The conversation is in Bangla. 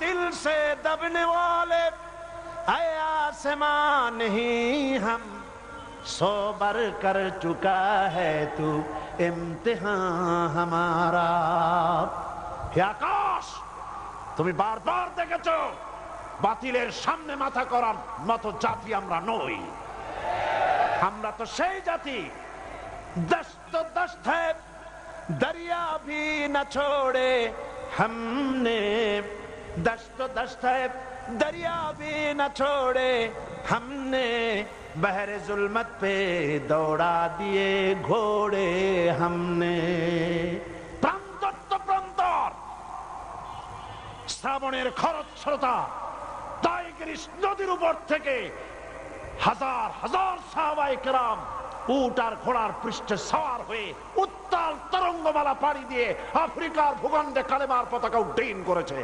बातिल से दबने वाले ऐ आसमां नहीं हम सो बर कर चुका है तू इम्तिहान हमारा। হে আকাশ, তুমি বারবার দেখেছো বাতিলের সামনে মাথা করার মতো জাতি আমরা নই। আমরা তো সেই জাতি दस्त तो दस्त है दरिया भी न छोड़े हमने, दस्त तो दस्त है दरिया भी न छोड़े हमने, बहरे जुल्मत पे दौड़ा दिए घोड़े हमने। প্রান্তর তো প্রান্তর, শ্রাবণের খরস্রোতা টাইগ্রিস নদীর উপর থেকে হাজার হাজার সাহাবায়ে কেরাম উট আর ঘোড়ার পৃষ্ঠে সওয়ার হয়ে উত্তাল তরঙ্গমালা পাড়ি দিয়ে আফ্রিকার ভূখণ্ডে কালেমার পতাকা উড্ডীন করেছে।